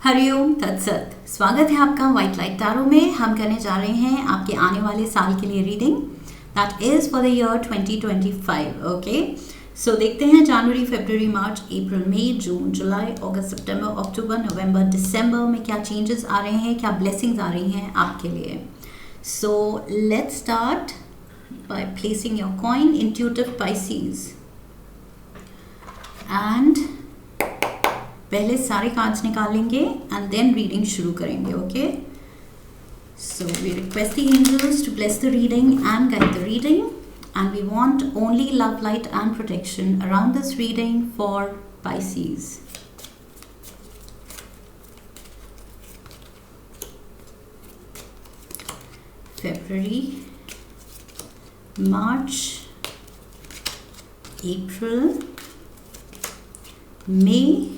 हरिओम तत्सत। स्वागत है आपका व्हाइट लाइट टैरो में। हम करने जा रहे हैं आपके आने वाले साल के लिए reading, that is for the year 2025। Okay, so देखते हैं जनवरी, फरवरी, मार्च, अप्रैल, मई, जून, जुलाई, अगस्त, सितंबर, अक्टूबर, नवंबर, दिसंबर में क्या चेंजेस आ रहे हैं, क्या ब्लेसिंग्स आ रही हैं आपके लिए। So let's start by placing your coin, intuitive pieces, and पहले सारे कार्ड्स निकालेंगे एंड देन रीडिंग शुरू करेंगे। Okay, so we request the angels to bless the reading and guide the reading, and we want only love, light and protection around this reading for Pisces. February, March, April, May,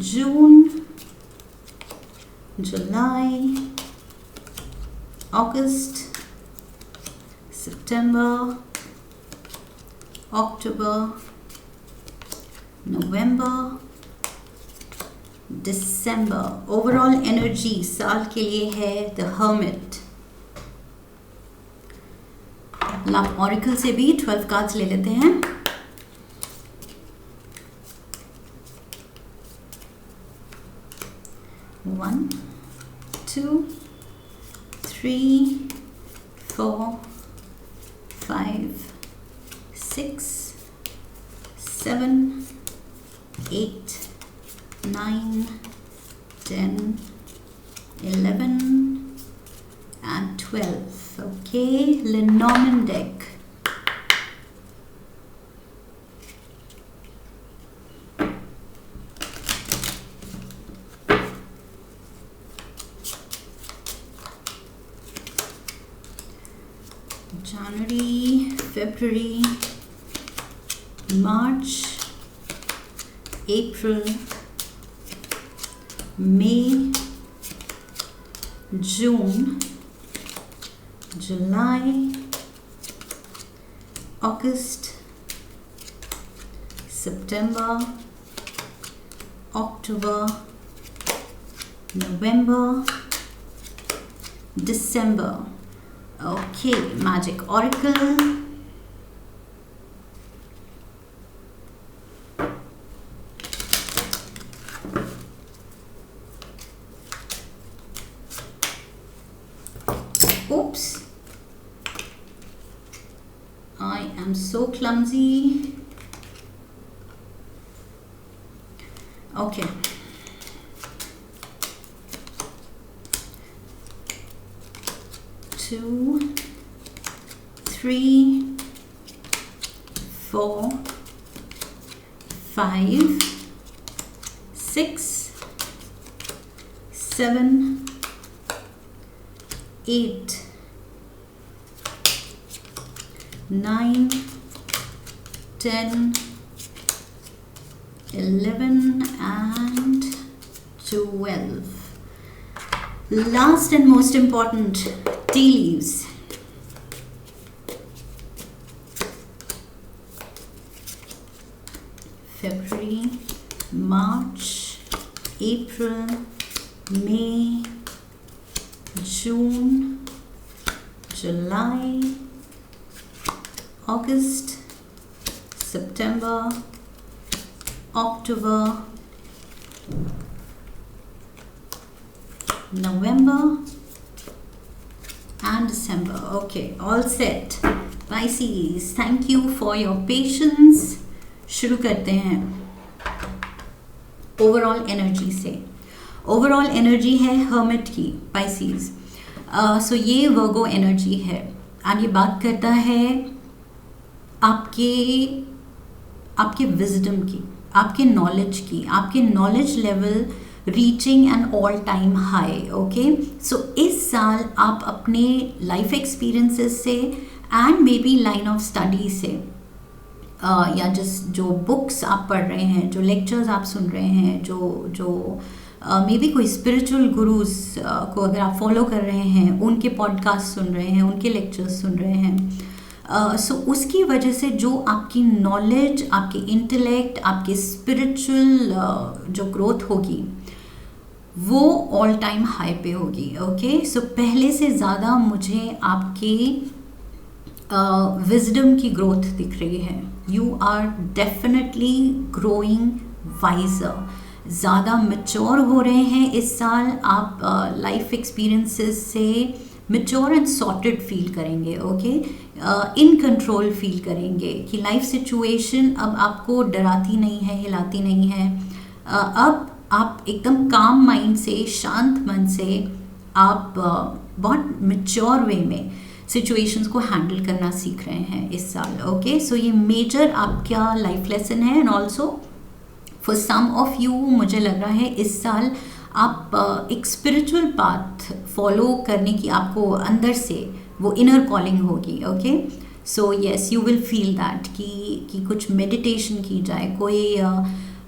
June, July, August, September, October, November, December. Overall energy साल के लिए है the hermit. Love auricle से भी 12 cards ले लेते हैं। One, two, three, four, five, six, seven, 8, 9, 10, 11, and 12. Okay, Lenormand deck. January, February, March, April, May, June, July, August, September, October, November, December. Okay, magic oracle. Oops, I am so clumsy. Okay, two, three, four, five, six, seven, 8, 9, 10, 11, and 12. Last and most important, tea leaves. February, March, April, May, June, July, August, September, October, November, and December. Okay, all set. Pisces, thank you for your patience. शुरू करते हैं overall energy से। Overall energy है hermit की, Pisces. सो ये वर्गो energy है and ये बात करता है आपके आपके विजडम की, आपके नॉलेज की, आपके knowledge level reaching an all time high. Okay, so इस साल आप अपने लाइफ एक्सपीरियंसेस से and maybe line of study से या जो बुक्स आप पढ़ रहे हैं, जो लेक्चर्स आप सुन रहे हैं, जो मे बी कोई स्पिरिचुअल गुरुज को अगर आप फॉलो कर रहे हैं, उनके पॉडकास्ट सुन रहे हैं, उनके लेक्चर्स सुन रहे हैं, सो उसकी वजह से जो आपकी नॉलेज, आपके इंटेलेक्ट, आपकी स्पिरिचुअल जो ग्रोथ होगी वो ऑल टाइम हाई पे होगी. ओके, सो पहले से ज़्यादा मुझे आपके विजडम की ग्रोथ दिख रही है. You are definitely growing wiser, ज़्यादा मैच्योर हो रहे हैं इस साल. आप लाइफ एक्सपीरियंसेस से मैच्योर एंड सॉर्टेड फील करेंगे. ओके, इन कंट्रोल फील करेंगे कि लाइफ सिचुएशन अब आपको डराती नहीं है, हिलाती नहीं है. अब आप एकदम काम माइंड से, शांत मन से आप बहुत मैच्योर वे में सिचुएशंस को हैंडल करना सीख रहे हैं इस साल. ओके, सो ये मेजर आपका लाइफ लेसन है. And also for some of you मुझे लग रहा है इस साल आप एक स्पिरिचुअल पाथ फॉलो करने की आपको अंदर से वो इनर कॉलिंग होगी. Okay, so yes, you will feel that कि कुछ मेडिटेशन की जाए, कोई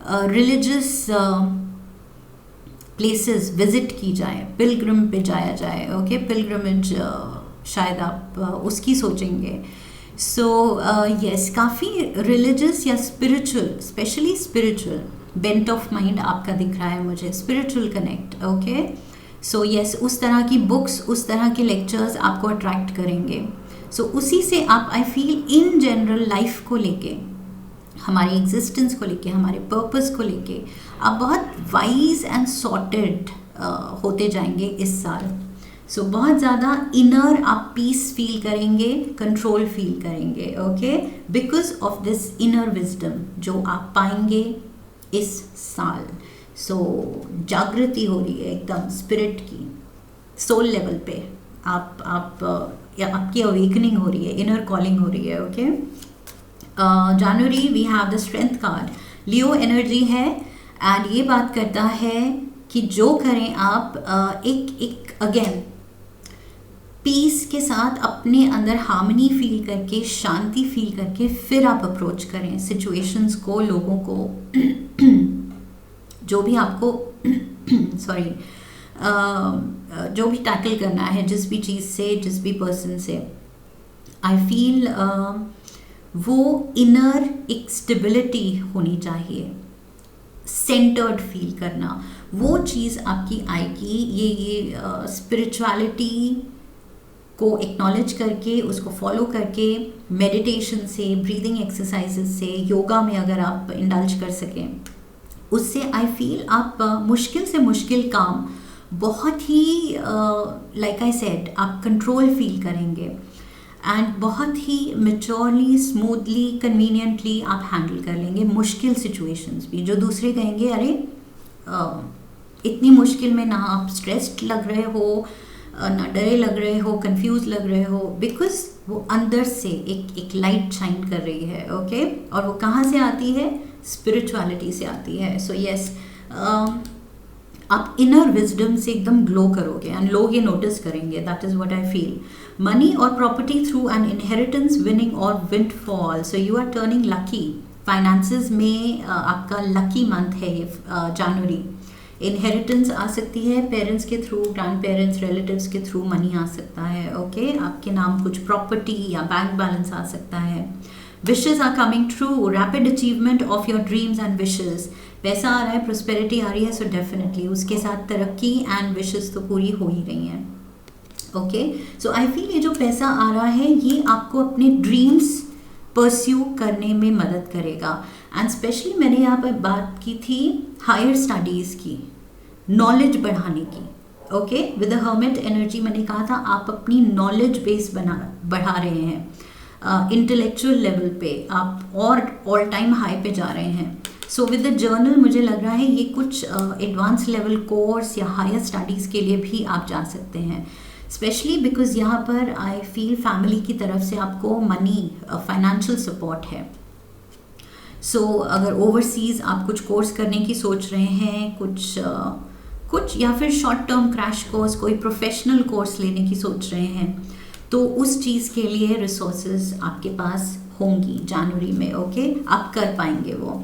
रिलीजियस प्लेसेस विजिट की जाए, पिलग्रिम पे जाया जाए. ओके, पिलग्रिमेज शायद आप उसकी सोचेंगे. सो यस, काफ़ी रिलीजियस या spiritual, specially spiritual bent of mind आपका दिख रहा है मुझे, spiritual connect. Okay, so yes, उस तरह की बुक्स, उस तरह के लेक्चर्स आपको अट्रैक्ट करेंगे. सो उसी से आप, I feel in general life को लेके, हमारी एग्जिस्टेंस को लेके, हमारे पर्पस को लेके आप बहुत वाइज एंड सॉर्टेड होते जाएंगे इस साल. सो बहुत ज़्यादा इनर आप पीस फील करेंगे, कंट्रोल फील करेंगे. Okay, because of this inner wisdom जो आप पाएंगे इस साल. सो जागृति हो रही है एकदम स्पिरिट की, सोल लेवल पे आपकी अवेकनिंग हो रही है, इनर कॉलिंग हो रही है. Okay, January we have the strength card, Leo energy है. एंड ये बात करता है कि जो करें आप एक अगेन पीस के साथ अपने अंदर हार्मनी फील करके, शांति फील करके फिर आप अप्रोच करें सिचुएशंस को, लोगों को, जो भी आपको सॉरी जो भी टैकल करना है, जिस भी चीज़ से, जिस भी पर्सन से. आई फील वो इनर एक स्टेबिलिटी होनी चाहिए, सेंटर्ड फील करना, वो चीज़ आपकी आएगी. ये स्पिरिचुअलिटी को एक्नॉलेज करके, उसको फॉलो करके, मेडिटेशन से, ब्रीदिंग एक्सरसाइजेस से, योगा में अगर आप इंडल्ज कर सकें, उससे आई फील आप मुश्किल से मुश्किल काम बहुत ही लाइक आई सेड आप कंट्रोल फील करेंगे. एंड बहुत ही मेच्योरली, स्मूथली, कन्वीनियंटली आप हैंडल कर लेंगे मुश्किल सिचुएशंस भी. जो दूसरे कहेंगे अरे इतनी मुश्किल में ना आप स्ट्रेस्ड लग रहे हो, ना डरे लग रहे हो, कंफ्यूज लग रहे हो, बिकॉज वो अंदर से एक लाइट शाइन कर रही है. ओके, और वो कहाँ से आती है? स्पिरिचुअलिटी से आती है. सो यस, आप इनर विजडम से एकदम ग्लो करोगे एंड लोग ये नोटिस करेंगे. That is what I feel. Money और property through an inheritance, winning और windfall. So you are turning lucky. Finances में आपका लकी मंथ है ये जनवरी. इनहेरिटेंस आ सकती है पेरेंट्स के थ्रू, ग्रैंड पेरेंट्स, रिलेटिव्स के थ्रू मनी आ सकता है. ओके, आपके नाम कुछ प्रॉपर्टी या बैंक बैलेंस आ सकता है. Wishes are coming true, rapid achievement of your dreams and wishes. पैसा आ रहा है, प्रोस्पेरिटी आ रही है, सो डेफिनेटली उसके साथ तरक्की एंड विशेज तो पूरी हो ही रही हैं. ओके, सो आई फील ये जो पैसा आ रहा है ये आपको अपने ड्रीम्स परस्यू करने में मदद करेगा. एंड स्पेशली मैंने यहाँ पर बात की थी हायर स्टडीज़ की, नॉलेज बढ़ाने की. Okay, with the hermit energy मैंने कहा था आप अपनी नॉलेज बेस बढ़ा रहे हैं, इंटेलेक्चुअल लेवल पे आप और ऑल टाइम हाई पे जा रहे हैं. सो विद द जर्नल मुझे लग रहा है ये कुछ एडवांस लेवल कोर्स या हायर स्टडीज़ के लिए भी आप जा सकते हैं. स्पेशली बिकॉज यहाँ पर आई फील फैमिली की तरफ से आपको मनी, फाइनेंशियल सपोर्ट है. सो अगर ओवरसीज़ आप कुछ कोर्स करने की सोच रहे हैं, कुछ या फिर शॉर्ट टर्म क्रैश कोर्स, कोई प्रोफेशनल कोर्स लेने की सोच रहे हैं, तो उस चीज़ के लिए रिसोर्सेज आपके पास होंगी जनवरी में. ओके, आप कर पाएंगे वो.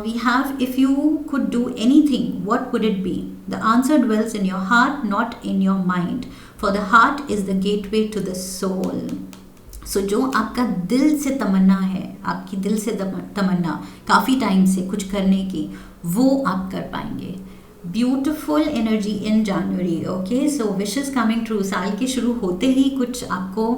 We have, if you could do anything, what would it be? The answer dwells in your heart, not in your mind. For the heart is the gateway to the soul. सो जो आपका दिल से तमन्ना है, आपकी दिल से तमन्ना काफ़ी टाइम से कुछ करने की, वो आप कर पाएंगे। Beautiful energy in January. Okay, so wishes coming true. साल के शुरू होते ही कुछ आपको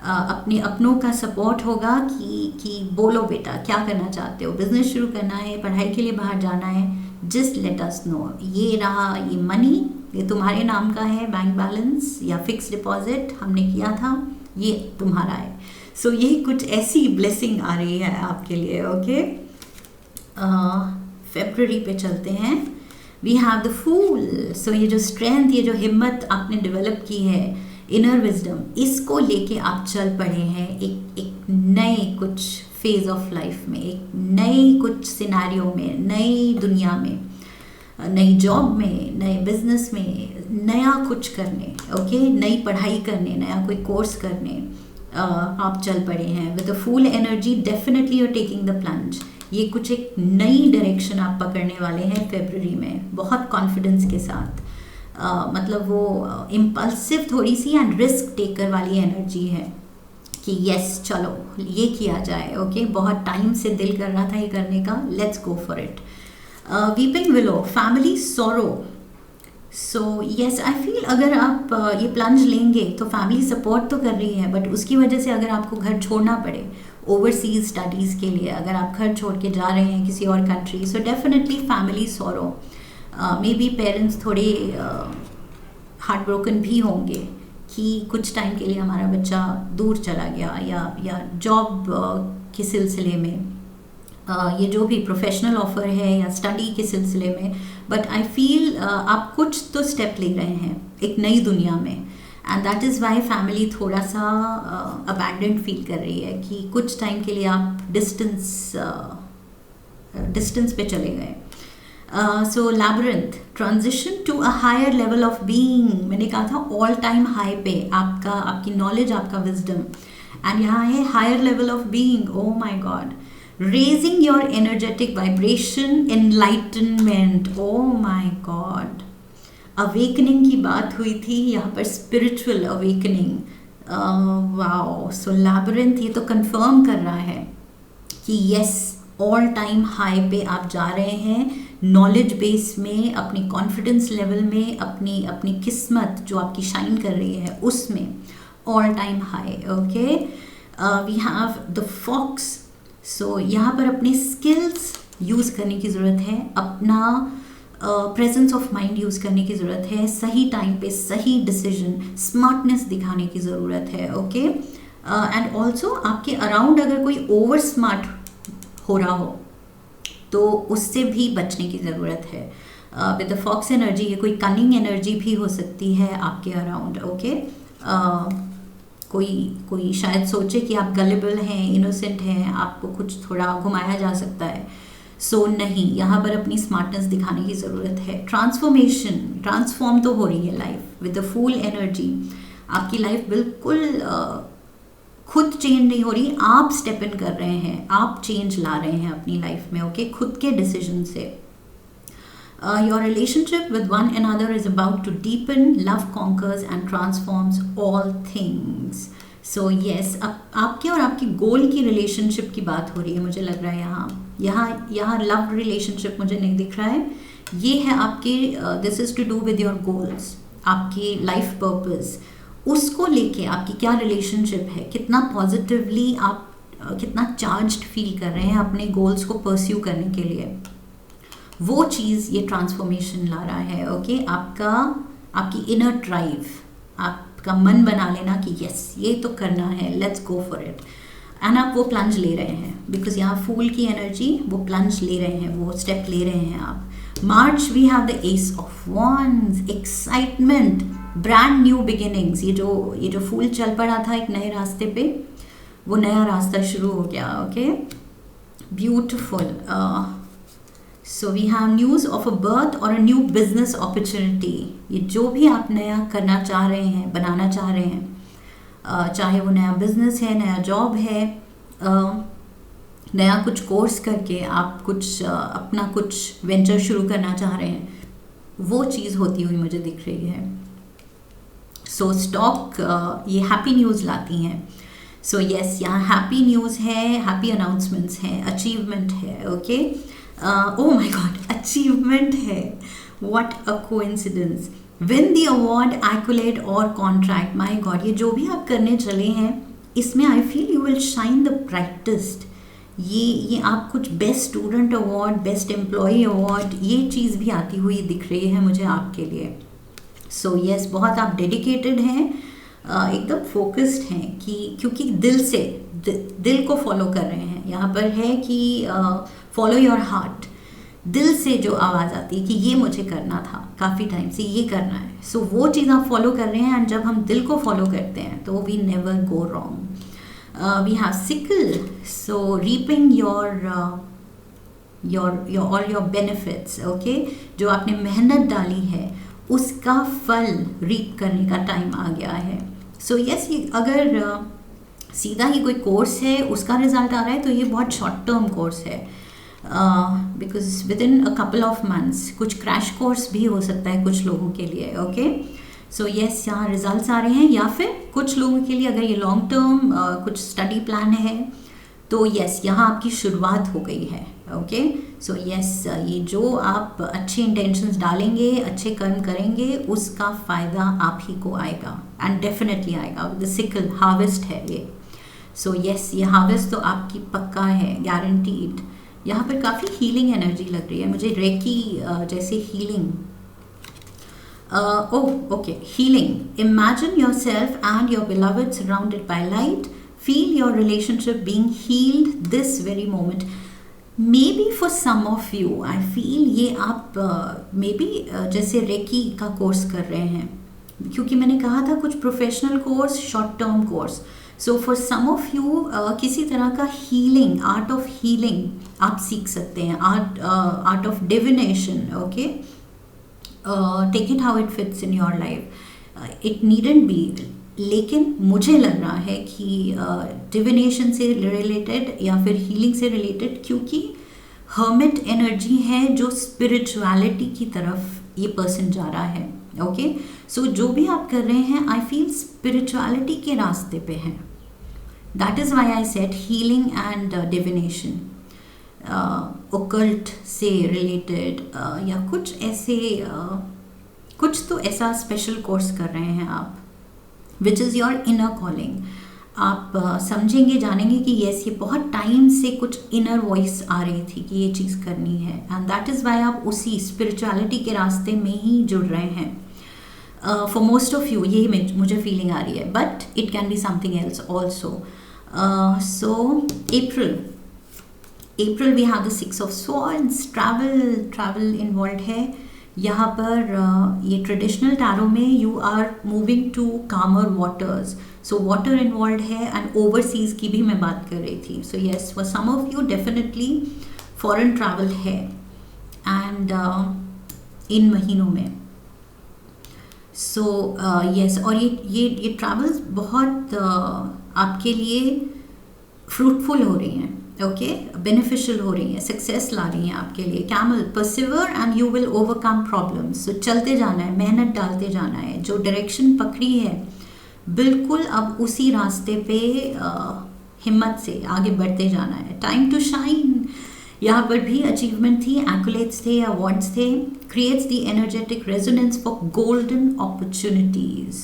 अपने अपनों का सपोर्ट होगा कि बोलो बेटा क्या करना चाहते हो, बिजनेस शुरू करना है, पढ़ाई के लिए बाहर जाना है, जस्ट लेट अस नो। ये रहा, ये मनी, ये तुम्हारे नाम का है, बैंक बैलेंस या फिक्स डिपॉजिट हमने किया था, ये तुम्हारा है। सो ये कुछ ऐसी ब्लेसिंग आ रही है आपके लिए। ओके, फरवरी पे चलते हैं। We have the fool. So ये जो स्ट्रेंथ, ये जो हिम्मत आपने डेवलप की है, इनर विजडम, इसको लेके आप चल पड़े हैं एक नए कुछ फेज ऑफ लाइफ में, एक नए कुछ सिनेरियो में, नई दुनिया में, नई जॉब में, नए बिजनेस में, नया कुछ करने। ओके, नई पढ़ाई करने, नया कोई कोर्स करने आप चल पड़े हैं। With the full energy definitely you are taking the plunge. ये कुछ एक नई डायरेक्शन आप पकड़ने वाले हैं फरवरी में, बहुत कॉन्फिडेंस के साथ। मतलब वो इम्पल्सिव थोड़ी सी एंड रिस्क टेकर वाली एनर्जी है कि यस चलो ये किया जाए। ओके, बहुत टाइम से दिल कर रहा था ये करने का, let's go for it. Weeping willow, family sorrow. So yes, I feel अगर आप ये प्लंज लेंगे तो फैमिली सपोर्ट तो कर रही है, बट उसकी वजह से अगर आपको घर छोड़ना पड़े ओवरसीज स्टडीज़ के लिए, अगर आप घर छोड़ के जा रहे हैं किसी और कंट्री, सो डेफिनेटली फैमिली सोरो। मे बी पेरेंट्स थोड़े हार्ट ब्रोकन भी होंगे कि कुछ टाइम के लिए हमारा बच्चा दूर चला गया, या जॉब के सिलसिले में, ये जो भी प्रोफेशनल ऑफर है या स्टडी के सिलसिले में। बट आई फील आप कुछ तो स्टेप ले रहे हैं एक नई दुनिया में, and that is why family थोड़ा सा अबैंडन्ड फील कर रही है कि कुछ टाइम के लिए आप डिस्टेंस पे चले गए। So labyrinth, transition to a higher level of being. मैंने कहा था ऑल टाइम हाई पे आपकी नॉलेज, आपका विजडम, एंड यहाँ है higher level of being. Oh my God, raising your energetic vibration, enlightenment. Oh my God, awakening की बात हुई थी यहाँ पर, spiritual awakening. Wow, so labyrinth ये तो कंफर्म कर रहा है कि यस, ऑल टाइम हाई पे आप जा रहे हैं, नॉलेज बेस में, अपनी कॉन्फिडेंस लेवल में, अपनी किस्मत जो आपकी शाइन कर रही है उसमें all time high. Okay, we have the fox. So यहाँ पर अपने स्किल्स यूज़ करने की ज़रूरत है, अपना प्रेजेंस ऑफ माइंड यूज़ करने की ज़रूरत है, सही टाइम पे सही डिसीजन, स्मार्टनेस दिखाने की ज़रूरत है। ओके, एंड ऑल्सो आपके अराउंड अगर कोई ओवर स्मार्ट हो रहा हो तो उससे भी बचने की ज़रूरत है। विद द फॉक्स एनर्जी ये कोई कनिंग एनर्जी भी हो सकती है आपके अराउंड। ओके, कोई शायद सोचे कि आप गलेबल हैं, इनोसेंट हैं, आपको कुछ थोड़ा घुमाया जा सकता है। सो नहीं, यहाँ पर अपनी स्मार्टनेस दिखाने की ज़रूरत है। ट्रांसफॉर्म तो हो रही है life with the full energy. आपकी लाइफ बिल्कुल खुद चेंज नहीं हो रही, आप स्टेप इन कर रहे हैं, आप चेंज ला रहे हैं अपनी लाइफ में। ओके, खुद के डिसीजन से। Your relationship with one another is about to deepen, love conquers and transforms all things. So yes, आपके और आपकी गोल की रिलेशनशिप की बात हो रही है, मुझे लग रहा है यहाँ लव रिलेशनशिप मुझे नहीं दिख रहा है। ये है आपके this is to do with your goals, आपकी लाइफ पर्पस, उसको लेके आपकी क्या रिलेशनशिप है, कितना पॉजिटिवली आप कितना चार्ज्ड फील कर रहे हैं अपने गोल्स को परस्यू करने के लिए, वो चीज़ ये ट्रांसफॉर्मेशन ला रहा है। ओके, आपकी इनर ड्राइव, आपका मन बना लेना कि यस ये तो करना है, let's go for it, and आप वो प्लंज ले रहे हैं, बिकॉज यहाँ फूल की एनर्जी, वो प्लंज ले रहे हैं, वो स्टेप ले रहे हैं आप। March we have the ace of wands, excitement, brand new beginnings. ये जो फूल चल पड़ा था एक नए रास्ते पे, वो नया रास्ता शुरू हो गया। Okay, beautiful. So we have news of a birth और अ न्यू बिजनेस अपॉर्चुनिटी। ये जो भी आप नया करना चाह रहे हैं, बनाना चाह रहे हैं, चाहे वो नया बिजनेस है, नया जॉब है, नया कुछ कोर्स करके आप अपना कुछ वेंचर शुरू करना चाह रहे हैं, वो चीज़ होती हुई मुझे दिख रही है। सो स्टॉक ये हैप्पी न्यूज़ लाती हैं। सो यस, यहाँ हैप्पी न्यूज़ है, हैप्पी अनाउंसमेंट्स हैं, अचीवमेंट है. Okay, oh my god, achievement है. What a coincidence. Win the award, accolade और कॉन्ट्रैक्ट. माय गॉड, ये जो भी आप करने चले हैं इसमें I feel you will shine the brightest. ये आप कुछ best student award, best employee award, ये चीज़ भी आती हुई दिख रही है मुझे आपके लिए. सो यस, बहुत आप डेडिकेटेड हैं, एकदम फोकस्ड हैं कि क्योंकि दिल को फॉलो कर रहे हैं. यहाँ पर है कि फॉलो योर हार्ट. दिल से जो आवाज़ आती है कि ये मुझे करना था, काफ़ी टाइम से ये करना है, सो वो चीज़ आप फॉलो कर रहे हैं. एंड जब हम दिल को फॉलो करते हैं तो we never go wrong. We have sickle, so reaping your all your benefits. Okay, जो आपने मेहनत डाली है उसका फल रीप करने का टाइम आ गया है. सो यस, ये अगर सीधा ही कोई कोर्स है उसका रिजल्ट आ रहा है तो ये बहुत शॉर्ट टर्म कोर्स है, because with in a couple of months. कुछ क्रैश कोर्स भी हो सकता है कुछ लोगों के लिए. ओके, सो यस, यहाँ रिजल्ट्स आ रहे हैं. या फिर कुछ लोगों के लिए अगर ये लॉन्ग टर्म कुछ स्टडी प्लान है तो यस, यहाँ आपकी शुरुआत हो गई है. ओके, सो यस, ये जो आप अच्छे इंटेंशंस डालेंगे, अच्छे कर्म करेंगे, उसका फ़ायदा आप ही को आएगा. एंड डेफिनेटली आएगा. द सिकल हार्वेस्ट है ये. सो यस, ये हार्वेस्ट तो आपकी पक्का है, गारंटीड. यहाँ पर काफ़ी हीलिंग एनर्जी लग रही है मुझे, रेकी जैसे healing. Okay, healing. Imagine your self and your beloved surrounded by light. Feel your relationship being healed this very moment. Maybe for some of you, I feel ये आप maybe जैसे recce का course कर रहे हैं, क्योंकि मैंने कहा था कुछ professional course, short term course. So for some of you किसी तरह का हीलिंग, आर्ट ऑफ हीलिंग आप सीख सकते हैं. Art of divination. Okay, take it how it fits in your life. It needn't be, लेकिन मुझे लग रहा है कि डिविनेशन से रिलेटेड या फिर हीलिंग से रिलेटेड, क्योंकि हर्मिट एनर्जी है जो स्पिरिचुअलिटी की तरफ ये पर्सन जा रहा है. ओके, सो जो भी आप कर रहे हैं आई फील स्पिरिचुअलिटी के रास्ते पे हैं. That is why I said healing and divination, occult से रिलेटेड या कुछ ऐसे कुछ तो ऐसा स्पेशल कोर्स कर रहे हैं आप, which is your inner calling. आप समझेंगे, जानेंगे कि यस, ये बहुत टाइम से कुछ इनर वॉइस आ रही थी कि ये चीज़ करनी है. एंड दैट इज़ वाई आप उसी स्पिरिचुअलिटी के रास्ते में ही जुड़ रहे हैं. फॉर मोस्ट ऑफ यू ये मुझे फीलिंग आ रही है, but it can be something else also. So April we have the 6 of Swords. Travel involve है यहाँ पर. ये ट्रेडिशनल टैरो में you are moving to calmer waters, so water involve है. एंड ओवरसीज की भी मैं बात कर रही थी. So yes, for some of you definitely foreign travel है एंड इन महीनों में. सो येस, और ये ट्रैवल्स बहुत आपके लिए फ्रूटफुल हो रही हैं. ओके, बेनिफिशियल हो रही है, सक्सेस ला रही हैं आपके लिए. Camel, persevere and you will overcome problems. So चलते जाना है, मेहनत डालते जाना है. जो डायरेक्शन पकड़ी है बिल्कुल अब उसी रास्ते पे हिम्मत से आगे बढ़ते जाना है. टाइम टू शाइन, यहाँ पर भी अचीवमेंट थी, एक्युलेट्स थे, अवार्ड्स थे. Creates the energetic resonance for golden opportunities.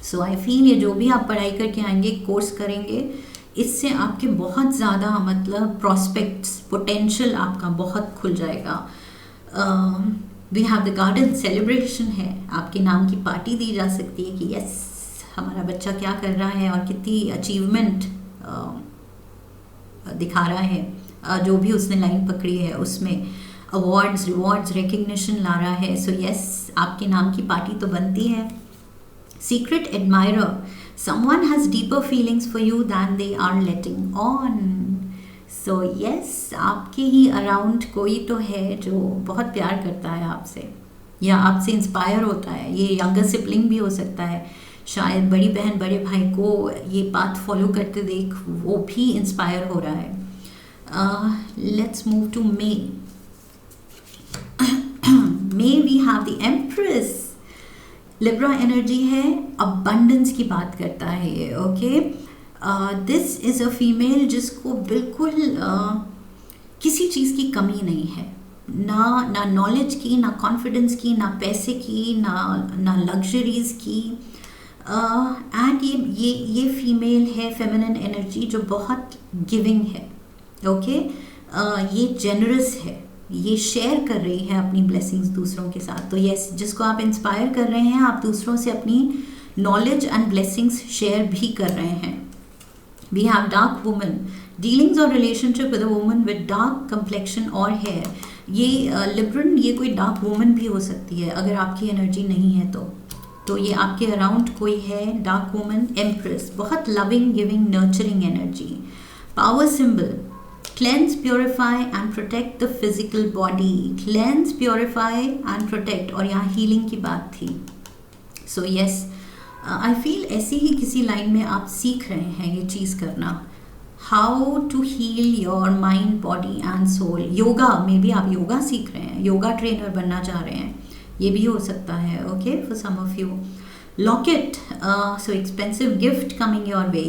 So I feel ये जो भी आप पढ़ाई करके आएंगे, कोर्स करेंगे, इससे आपके बहुत ज़्यादा मतलब प्रॉस्पेक्ट्स, पोटेंशियल आपका बहुत खुल जाएगा. We have the garden celebration है. आपके नाम की पार्टी दी जा सकती है कि यस, हमारा बच्चा क्या कर रहा है और कितनी अचीवमेंट दिखा रहा है. जो भी उसने लाइन पकड़ी है उसमें अवार्ड्स, रिवॉर्ड्स, रिकग्निशन ला रहा है. सो यस, आपके नाम की पार्टी तो बनती है. Secret admirer, someone has deeper feelings for you than they are letting on. So yes, आपके ही अराउंड कोई तो है जो बहुत प्यार करता है आपसे या आपसे इंस्पायर होता है. ये यंगर सिबलिंग भी हो सकता है, शायद बड़ी बहन बड़े भाई को ये बात फॉलो करते देख वो भी इंस्पायर हो रहा है. Let's move to May. May we have the empress. Libra energy है, अबंडेंस की बात करता है ये. Okay, this is a female जिसको बिल्कुल किसी चीज़ की कमी नहीं है, ना नॉलेज की, ना कॉन्फिडेंस की, ना पैसे की, ना लग्जरीज़ की। एंड ये फीमेल है, फेमिनिन एनर्जी, जो बहुत गिविंग है। ओके, ये जेनरस है, ये शेयर कर रही है अपनी ब्लेसिंग्स दूसरों के साथ। तो यस, जिसको आप इंस्पायर कर रहे हैं, आप दूसरों से अपनी नॉलेज एंड ब्लेसिंग्स शेयर भी कर रहे हैं। We have dark woman, dealings और relationship with a woman with dark complexion और हेयर। ये लिब्रन, ये कोई डार्क वुमन भी हो सकती है अगर आपकी एनर्जी नहीं है तो ये आपके अराउंड कोई है डार्क वुमन। एम्प्रेस, बहुत loving, giving, nurturing energy. Power symbol, cleanse, purify and protect the physical body. Cleanse, purify and protect, और यहाँ हीलिंग की बात थी। सो यस, आई फील ऐसी ही किसी लाइन में आप सीख रहे हैं ये चीज़ करना, how to heal your mind, body and soul. Yoga में भी आप योगा सीख रहे हैं, योगा ट्रेनर बनना चाह रहे हैं, ये भी हो सकता है। Okay, for some of you. Locket, so expensive gift coming your way.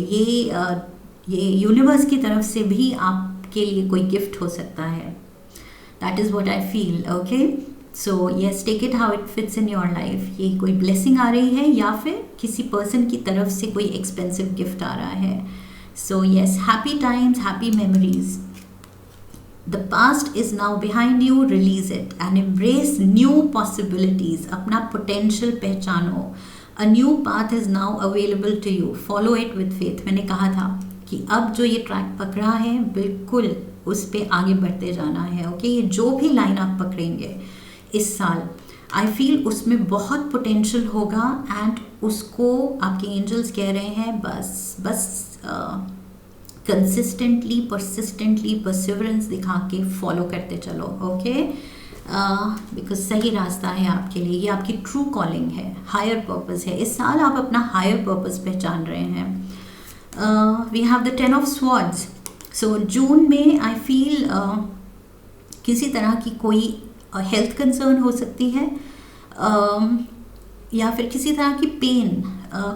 ये यूनिवर्स की तरफ से भी आपके लिए कोई गिफ्ट हो सकता है। That is what I feel. Okay, so yes, take it how it fits in your life. ये कोई ब्लेसिंग आ रही है या फिर किसी पर्सन की तरफ से कोई एक्सपेंसिव गिफ्ट आ रहा है। So yes, happy times, happy memories. The past is now behind you, release it and embrace new possibilities. अपना potential पहचानो। A new path is now available to you. Follow it with faith. मैंने कहा था कि अब जो ये track पकड़ा है, बिल्कुल उस पर आगे बढ़ते जाना है। ओके, ये जो भी लाइन आप पकड़ेंगे इस साल, आई फील उसमें बहुत पोटेंशियल होगा एंड उसको आपके एंजल्स कह रहे हैं बस कंसिस्टेंटली, परसिस्टेंटली, परसिवरेंस दिखा के फॉलो करते चलो। ओके, बिकॉज सही रास्ता है आपके लिए, ये आपकी ट्रू कॉलिंग है, हायर पर्पस है। इस साल आप अपना हायर पर्पस पहचान रहे हैं। We have the 10 of swords. So June में आई फील किसी तरह की कोई हेल्थ कंसर्न हो सकती है, या फिर किसी तरह की पेन,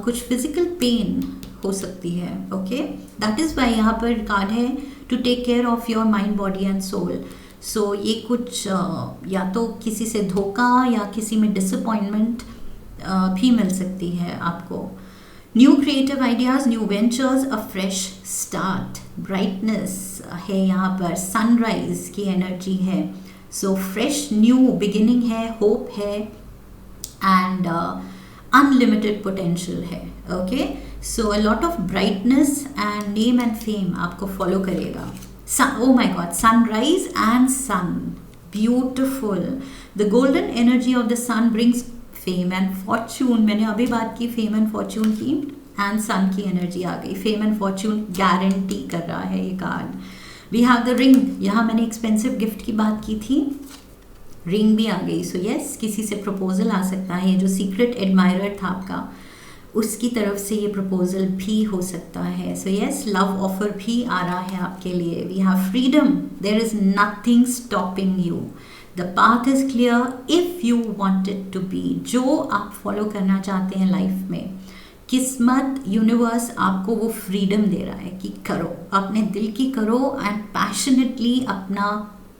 कुछ फिजिकल पेन हो सकती है। ओके, दैट इज़ वाई यहाँ पर कार्ड है to take care of your mind, body and soul. So ये कुछ या तो किसी से धोखा या किसी में डिसअपॉइंटमेंट भी मिल सकती है आपको। New creative ideas, new ventures, अ फ्रेश स्टार्ट। ब्राइटनेस है यहाँ पर, सनराइज की एनर्जी है। सो फ्रेश न्यू बिगिनिंग है, होप है एंड अनलिमिटेड पोटेंशियल है। Okay, so a lot of brightness and name and fame आपको फॉलो करेगा। Oh my God, sunrise and sun, beautiful. The golden energy of the sun brings fame and fortune. मैंने अभी बात की fame and Fortune की, and सन की energy आ गई। Fame and Fortune guarantee कर रहा है ये card. We have the ring, यहाँ मैंने एक्सपेंसिव गिफ्ट की बात की थी, रिंग भी आ गई। सो यस, किसी से प्रपोजल आ सकता है। ये जो सीक्रेट एडमायरर था आपका, उसकी तरफ से ये प्रपोजल भी हो सकता है। सो यस, लव ऑफर भी आ रहा है आपके लिए। We have freedom, there is nothing stopping you, the path is clear if you want it to be. जो आप फॉलो करना चाहते हैं लाइफ में, किस्मत, यूनिवर्स आपको वो फ्रीडम दे रहा है कि करो, अपने दिल की करो एंड पैशनेटली अपना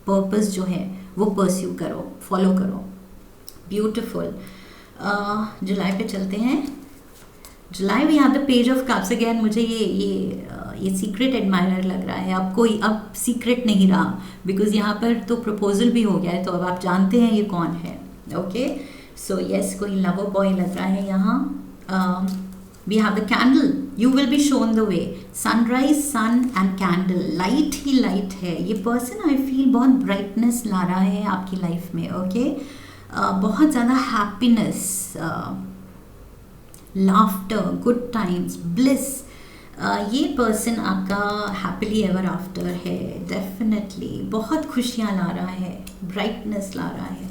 पर्पस जो है वो परस्यू करो, फॉलो करो। ब्यूटिफुल। जुलाई पे चलते हैं। July we have the page of cups again. मुझे ये सीक्रेट एडमायरर लग रहा है। अब सीक्रेट नहीं रहा, बिकॉज यहाँ पर तो प्रपोजल भी हो गया है, तो अब आप जानते हैं ये कौन है। ओके, सो यस, कोई लवर बॉय लग रहा है यहाँ। We have the candle, you will be shown the way. Sunrise, sun and candle, light ही लाइट है। ये पर्सन आई फील बहुत ब्राइटनेस ला रहा है आपकी लाइफ में। ओके, बहुत ज़्यादा happiness, laughter, good times, bliss. ये पर्सन आपका हैप्पीली एवर आफ्टर है, डेफिनेटली बहुत खुशियाँ ला रहा है, ब्राइटनेस ला रहा है,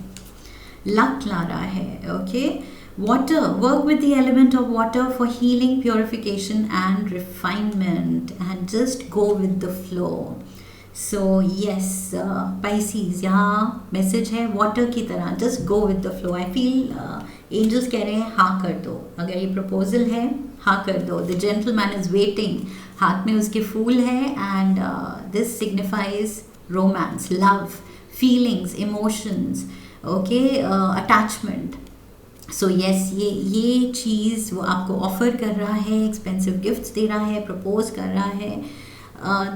लक ला रहा है। Okay, water, work with the element of water for healing, purification and refinement, and just go with the flow. So yes, Pisces, यहाँ मैसेज है वाटर की तरह, just go with the flow. I feel angels कह रहे हैं हाँ कर दो, अगर ये प्रपोजल है हाँ कर दो। The gentleman is waiting, हाथ में उसके फूल है and this signifies romance, love, feelings, emotions, okay, attachment. So yes, ये चीज़ वो आपको ऑफर कर रहा है, एक्सपेंसिव गिफ्ट्स दे रहा है, प्रपोज कर रहा है.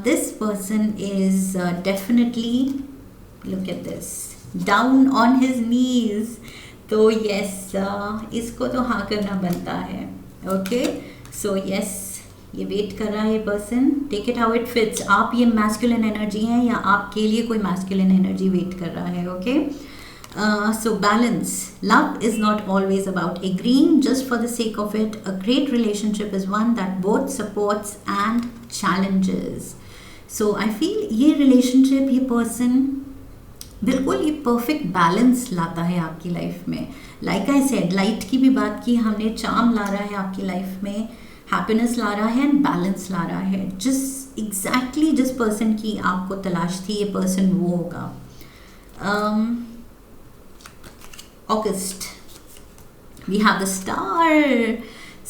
This person is definitely, look at this, down on his knees. तो यस, इसको तो हाँ करना बनता है. ओके, सो यस, ये वेट कर रहा है ये person. Take it how it fits. आप ये मैस्कुलिन एनर्जी हैं या आपके लिए कोई मैस्कुलिन एनर्जी वेट कर रहा है. Okay, so balance. Love is not always about agreeing just for the sake of it. A great relationship is one that both supports and challenges. So I feel ये relationship, ये person बिल्कुल ये perfect balance लाता है आपकी life में. Like I said, light की भी बात की हमने, charm ला रहा है आपकी लाइफ में, happiness ला रहा है and balance ला रहा है. Exactly जिस person की आपको तलाश थी, ये person वो होगा. August, we have the star.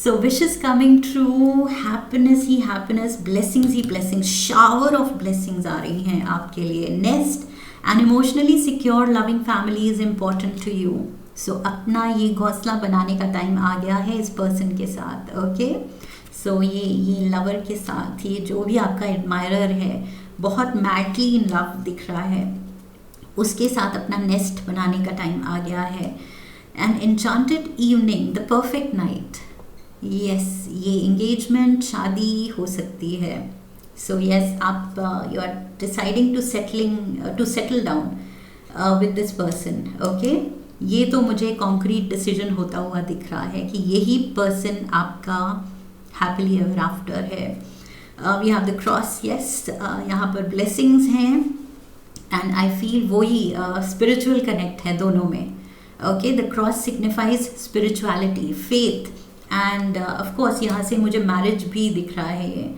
So wishes coming true, happiness he happiness, blessings he blessings, shower of blessings आ रही हैं आपके लिए. Nest and emotionally secure loving family is important to you. So अपना ये घोंसला बनाने का टाइम आ गया है इस पर्सन के साथ. ओके, सो ये लवर के साथ, ये जो भी आपका एडमायरर है, बहुत मैडली इन लव दिख रहा है, उसके साथ अपना नेस्ट बनाने का टाइम आ गया है. An enchanted evening, the perfect night. Yes, ये एंगेजमेंट, शादी हो सकती है. सो यस, आप you are deciding to settle down with this person. Okay, ये तो मुझे कॉन्क्रीट डिसीजन होता हुआ दिख रहा है कि यही पर्सन आपका हैप्पीली एवर आफ्टर है. We have the cross. Yes, यहाँ पर ब्लेसिंग्स हैं एंड आई फील वही स्पिरिचुअल कनेक्ट है दोनों में. Okay, the cross signifies spirituality, faith and of course यहाँ से मुझे मैरिज भी दिख रहा है.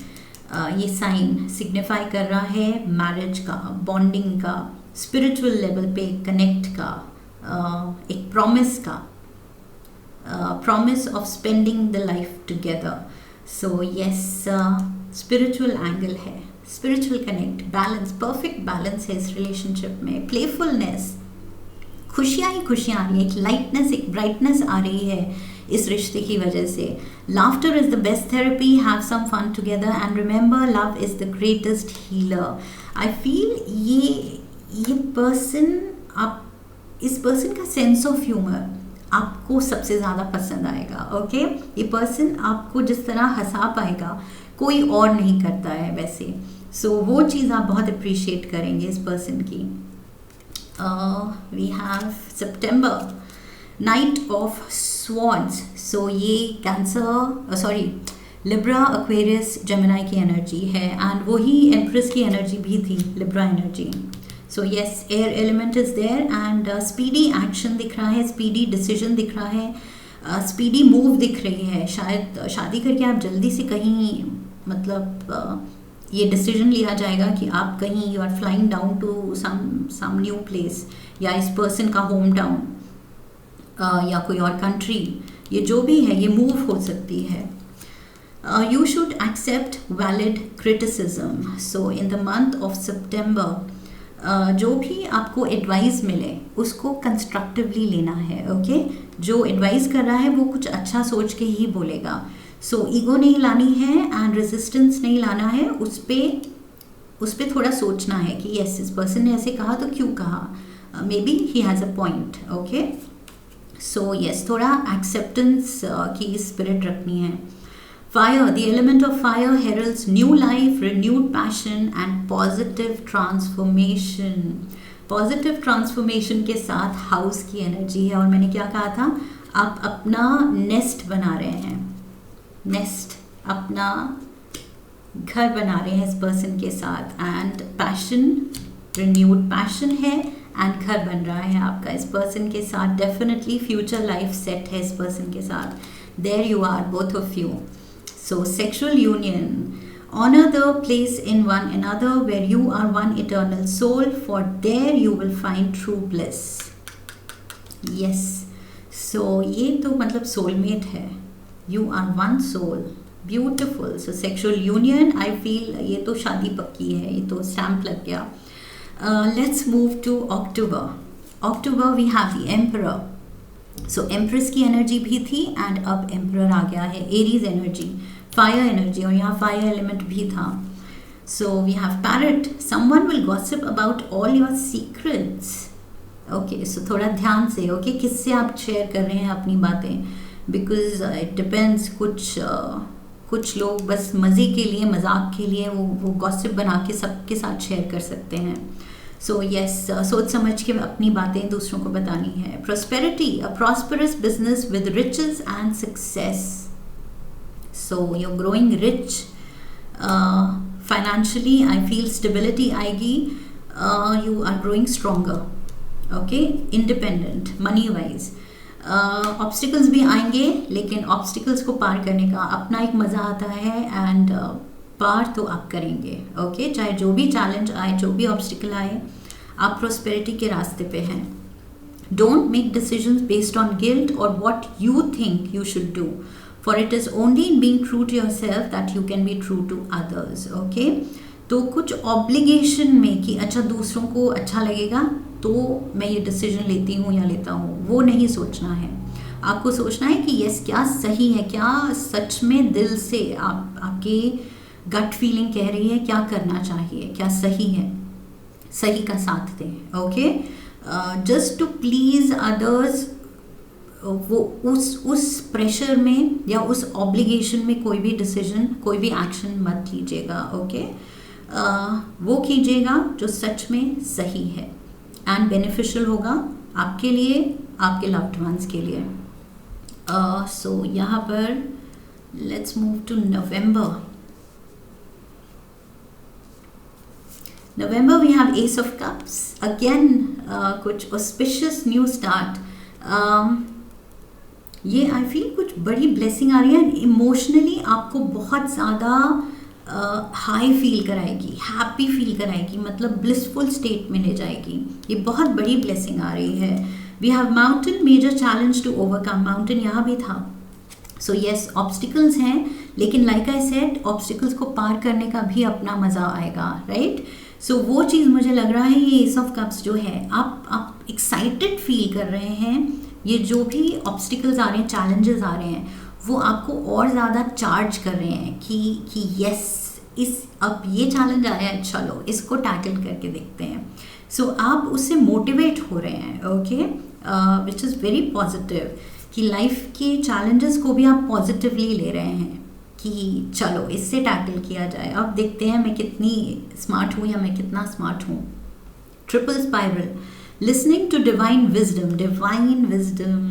ये साइन सिग्निफाई कर रहा है मैरिज का, बॉन्डिंग का, स्पिरिचुअल लेवल पे कनेक्ट का, एक प्रॉमिस का, promise of spending the life together. So yes, spiritual angle है, spiritual connect, balance, perfect balance है इस रिलेशनशिप में. प्लेफुलनेस, खुशियाँ ही खुशियाँ आ रही है, एक लाइटनेस, एक ब्राइटनेस आ रही है इस रिश्ते की वजह से. Laughter is the best therapy, have some fun together and remember love is the greatest healer. I feel ये पर्सन, आप इस पर्सन का सेंस ऑफ ह्यूमर आपको सबसे ज़्यादा पसंद आएगा. ओके, ये पर्सन आपको जिस तरह हंसा पाएगा कोई और नहीं करता है वैसे. सो वो चीज़ आप बहुत अप्रिशिएट करेंगे इस पर्सन की. वी हैव सितंबर, नाइट ऑफ स्वॉन्स. सो ये Cancer, sorry, Libra, Aquarius, Gemini की एनर्जी है एंड वही एम्प्रेस की एनर्जी भी थी, Libra energy. So yes, air element is there and speedy action दिख रहा है, स्पीडी डिसीजन दिख रहा है, स्पीडी मूव दिख रही है. शायद शादी करके आप जल्दी से कहीं, मतलब ये डिसीजन लिया जाएगा कि आप कहीं, you are flying down to some new place, या इस पर्सन का होम टाउन, या कोई और कंट्री, ये जो भी है ये मूव हो सकती है. You should accept valid criticism. So in the month of सितंबर जो भी आपको एडवाइस मिले उसको कंस्ट्रक्टिवली लेना है. ओके, जो एडवाइस कर रहा है वो कुछ अच्छा सोच के ही बोलेगा. सो ईगो नहीं लानी है एंड रेजिस्टेंस नहीं लाना है, उस पे थोड़ा सोचना है कि यस, इस पर्सन ने ऐसे कहा तो क्यों कहा, may be he has a point. Okay, so yes, थोड़ा एक्सेप्टेंस की स्पिरिट रखनी है. Fire, the element of fire heralds new life, renewed passion and positive transformation. Positive transformation के साथ हाउस की एनर्जी है और मैंने क्या कहा था, आप अपना नेस्ट बना रहे हैं, नेस्ट, अपना घर बना रहे हैं इस पर्सन के साथ एंड पैशन, रिन्यूड पैशन है एंड घर बन रहा है आपका इस पर्सन के साथ. डेफिनेटली फ्यूचर लाइफ सेट है इस पर्सन के साथ. There you are, both of you. So sexual union, honor the place in one another where you are one eternal soul, for there you will find true bliss. Yes, so ये तो मतलब soulmate है. You are one soul beautiful. So sexual union, I feel ये तो शादी पक्की है, ये तो स्टैम्प लग गया. Let's move to October. October we have the emperor. So empress की एनर्जी भी थी एंड अब एम्परर आ गया है. एरीज एनर्जी, फायर एनर्जी, और यहाँ फायर एलिमेंट भी था. So we have parrot. Someone will gossip about all your secrets. Okay, so थोड़ा ध्यान से, ओके, किससे आप शेयर कर रहे हैं अपनी बातें, बिकॉज इट डिपेंड्स. कुछ लोग बस मज़े के लिए, मजाक के लिए वो गॉसिप बना के सबके साथ शेयर कर सकते हैं. सो यस, सोच समझ के अपनी बातें दूसरों को बतानी है. Prosperity, a prosperous business with riches and success. So you are growing rich financially. I feel stability आएगी. You are growing stronger. Okay, independent money wise. Obstacles भी आएंगे, लेकिन ऑब्स्टिकल्स को पार करने का अपना एक मज़ा आता है एंड पार तो आप करेंगे. ओके, चाहे जो भी चैलेंज आए, जो भी ऑब्स्टिकल आए, आप प्रोस्पेरिटी के रास्ते पे हैं. Don't make decisions based on guilt और what you think you should do, for it is only in being true to yourself that you can be true to others. Okay, तो कुछ obligation में कि अच्छा दूसरों को अच्छा लगेगा तो मैं ये डिसीजन लेती हूँ या लेता हूँ, वो नहीं सोचना है. आपको सोचना है कि यस, क्या सही है, क्या सच में दिल से आपके गट फीलिंग कह रही है, क्या करना चाहिए, क्या सही है, सही का साथ दें. Okay, just to please others, वो उस प्रेशर में या उस ऑब्लिगेशन में कोई भी डिसीजन, कोई भी एक्शन मत लीजिएगा. ओके, वो कीजिएगा जो सच में सही है एंड बेनिफिशियल होगा आपके लिए, आपके लव्ड वंस के लिए. सो यहाँ पर let's move to November. November we have Ace of Cups. Again, कुछ auspicious new start. ये आई फील कुछ बड़ी ब्लेसिंग आ रही है. इमोशनली आपको बहुत ज़्यादा हाई फील कराएगी, हैप्पी फील कराएगी, मतलब ब्लिसफुल स्टेट में ले जाएगी. ये बहुत बड़ी ब्लेसिंग आ रही है. We have mountain, major challenge to overcome. Mountain यहाँ भी था. सो यस, ऑब्स्टिकल्स हैं, लेकिन लाइक आई सेड, ऑब्स्टिकल्स को पार करने का भी अपना मज़ा आएगा. राइट, सो वो चीज़ मुझे लग रहा है ये एस ऑफ कप्स जो है, आप एक्साइटेड फील कर रहे हैं. ये जो भी ऑब्स्टिकल्स आ रहे हैं, चैलेंजेस आ रहे हैं, वो आपको और ज़्यादा चार्ज कर रहे हैं कि यस, अब ये चैलेंज आया है, चलो इसको टैकल करके देखते हैं. सो आप उससे मोटिवेट हो रहे हैं. Okay, which is very positive, कि लाइफ के चैलेंजेस को भी आप पॉजिटिवली ले रहे हैं कि चलो इससे टैकल किया जाए. अब देखते हैं मैं कितनी स्मार्ट हूँ या मैं कितना स्मार्ट हूँ. Triple spiral, listening to divine wisdom,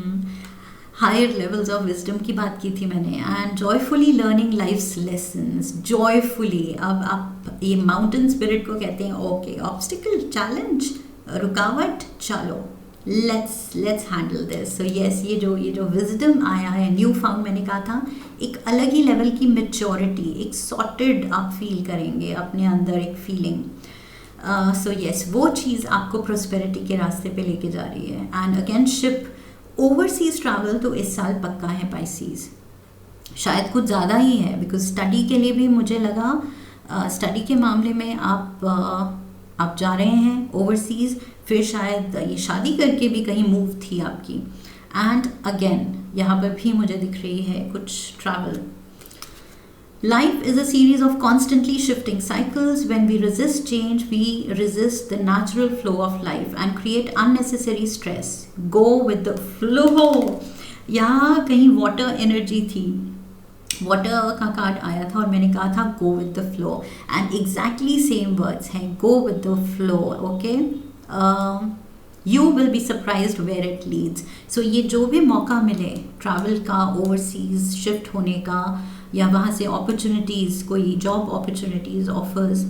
higher levels of wisdom की बात की थी मैंने. And joyfully learning life's lessons, joyfully. अब आप ये माउंटेन स्पिरिट को कहते हैं. ओके, ऑब्स्टिकल, चैलेंज, रुकावट, चलो let's handle this. So yes, ये जो विजडम आया है, न्यू फाउंड, मैंने कहा था, एक अलग ही लेवल की मैच्योरिटी, एक सॉर्टेड आप फील करेंगे अपने अंदर, एक फीलिंग. सो यस, वो चीज़ आपको प्रोस्पेरिटी के रास्ते पे लेके जा रही है. And again ship, overseas travel तो इस साल पक्का है पाइसीज. शायद कुछ ज़्यादा ही है, बिकॉज स्टडी के लिए भी मुझे लगा, स्टडी के मामले में आप जा रहे हैं ओवरसीज, फिर शायद ये शादी करके भी कहीं मूव थी आपकी. एंड अगेन यहाँ पर भी मुझे दिख रही है कुछ travel. Life is a series of constantly shifting cycles. When we resist change, we resist the natural flow of life and create unnecessary stress. Go with the flow. यहाँ कहीं वाटर एनर्जी थी, वाटर का card आया था और मैंने कहा था go with the flow, and exactly same words हैं, go with the flow. Okay, you will be surprised where it leads. So ये जो भी मौका मिले ट्रैवल का, ओवरसीज शिफ्ट होने का, या वहाँ से अपॉर्चुनिटीज़, कोई job opportunities, offers,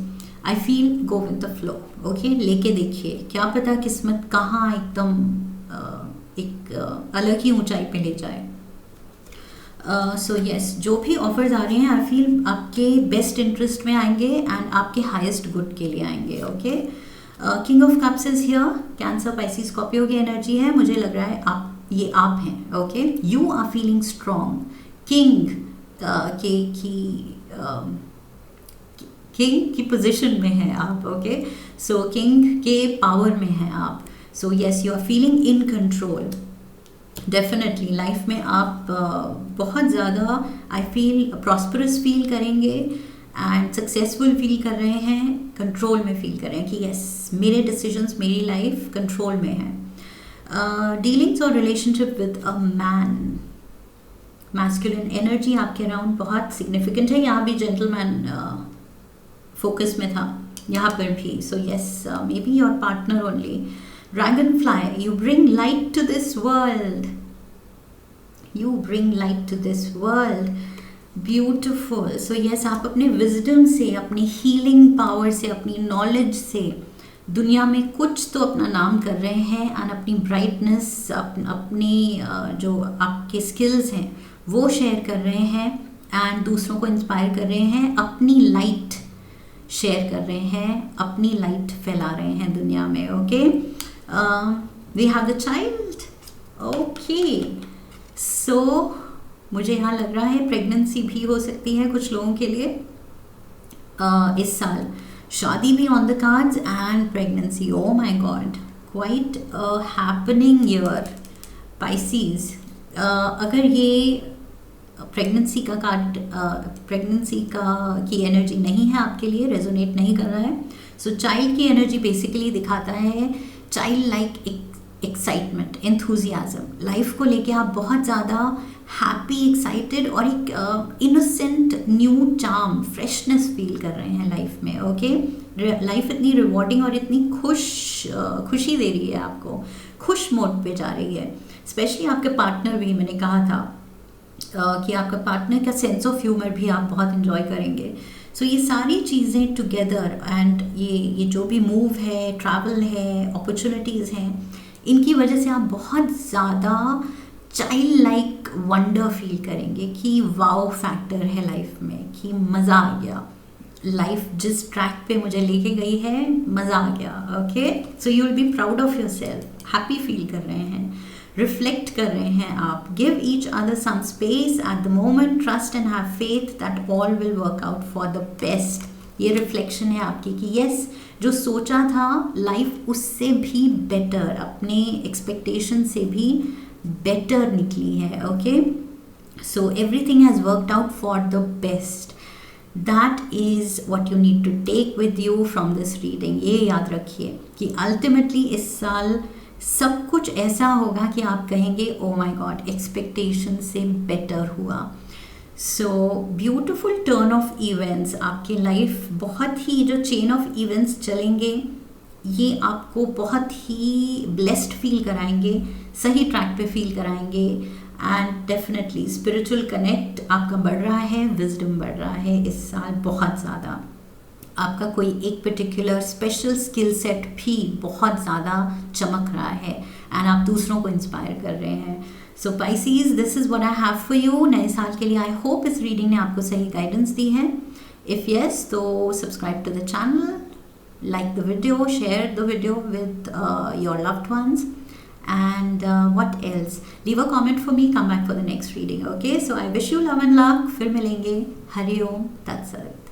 I feel go with the flow. Okay, लेके देखिए, क्या पता किस्मत कहाँ एकदम एक अलग ही ऊंचाई पे ले जाए. सो यस, जो भी ऑफर्स आ रहे हैं आई फील आपके बेस्ट इंटरेस्ट में आएंगे एंड आपके हाईएस्ट गुड के लिए आएंगे. Okay, king of cups is here. Cancer, Pisces, Scorpio की एनर्जी है. मुझे लग रहा है ये आप हैं. Okay, you are feeling strong. King, king की पोजीशन में हैं आप. ओके, सो किंग के पावर में हैं आप. So yes, you are feeling in control. Definitely life में आप बहुत ज़्यादा आई फील प्रॉस्परस फील करेंगे एंड सक्सेसफुल फील कर रहे हैं, कंट्रोल में फील कर रहे हैं कि यस मेरे डिसीजंस, मेरी लाइफ कंट्रोल में है. डीलिंग्स और relationship with a man, masculine energy आपके अराउंड बहुत सिग्निफिकेंट है. यहाँ भी जेंटलमैन फोकस में था, यहाँ पर भी. So yes, may be your partner only. Dragonfly, you bring light to this world. You bring light to this world. Beautiful. So yes, आप अपने wisdom से, अपनी healing power से, अपनी knowledge से दुनिया में कुछ तो अपना नाम कर रहे हैं एंड अपनी brightness, अपनी जो आपके skills हैं वो शेयर कर रहे हैं एंड दूसरों को इंस्पायर कर रहे हैं, अपनी लाइट शेयर कर रहे हैं, अपनी लाइट फैला रहे हैं दुनिया में. Okay, we have the child. Okay, so मुझे यहाँ लग रहा है प्रेगनेंसी भी हो सकती है कुछ लोगों के लिए इस साल. शादी भी on the cards and pregnancy. O my God, quite happening year Pisces. अगर ये प्रेगनेंसी का कार्ड, प्रेगनेंसी का की एनर्जी नहीं है आपके लिए, रेजोनेट नहीं कर रहा है, सो चाइल्ड की एनर्जी बेसिकली दिखाता है child like excitement, enthusiasm. Life को लेके आप बहुत ज़्यादा हैप्पी, एक्साइटेड और एक innocent new charm, freshness feel कर रहे हैं लाइफ में. ओके, लाइफ इतनी रिवॉर्डिंग और इतनी खुशी दे रही है आपको, खुश मोड पे जा रही है. स्पेशली आपके पार्टनर भी, मैंने कहा था कि आपका पार्टनर का सेंस ऑफ ह्यूमर भी आप बहुत इन्जॉय करेंगे. सो ये सारी चीज़ें टुगेदर एंड ये जो भी मूव है, ट्रैवल है, अपॉर्चुनिटीज़ हैं, इनकी वजह से आप बहुत ज़्यादा चाइल्ड लाइक वंडर फील करेंगे कि वाओ फैक्टर है लाइफ में, कि मज़ा आ गया, लाइफ जिस ट्रैक पे मुझे लेके गई है मज़ा आ गया. Okay, so you will be proud of yourself, happy feel कर रहे हैं, रिफ्लेक्ट कर रहे हैं आप. Give each other some space at the moment, trust and have faith that all will work out for the best. ये reflection है आपकी कि यस, जो सोचा था लाइफ उससे भी बेटर, अपने एक्सपेक्टेशन से भी बेटर निकली है. Okay, so everything has worked out for the best. That is what you need to take with you from this reading. ये याद रखिए कि अल्टीमेटली इस साल सब कुछ ऐसा होगा कि आप कहेंगे ओ माय गॉड, एक्सपेक्टेशन से बेटर हुआ. So beautiful turn off events आपकी लाइफ, बहुत ही जो चेन ऑफ इवेंट्स चलेंगे ये आपको बहुत ही ब्लेस्ड फील कराएंगे, सही ट्रैक पे फील कराएंगे. एंड डेफिनेटली स्पिरिचुअल कनेक्ट आपका बढ़ रहा है, विजडम बढ़ रहा है इस साल बहुत ज़्यादा. आपका कोई एक पर्टिकुलर स्पेशल स्किल सेट भी बहुत ज़्यादा चमक रहा है एंड आप दूसरों को इंस्पायर कर रहे हैं. So Pisces, this is what I have for you नए साल के लिए. आई होप इस रीडिंग ने आपको सही गाइडेंस दी है. इफ़ येस, तो subscribe to the channel, like the video, share the video with your loved ones, and what else, leave a comment for me, come back for the next reading. Okay, so I wish you love and luck. फिर मिलेंगे. हरि ओम तत्सत.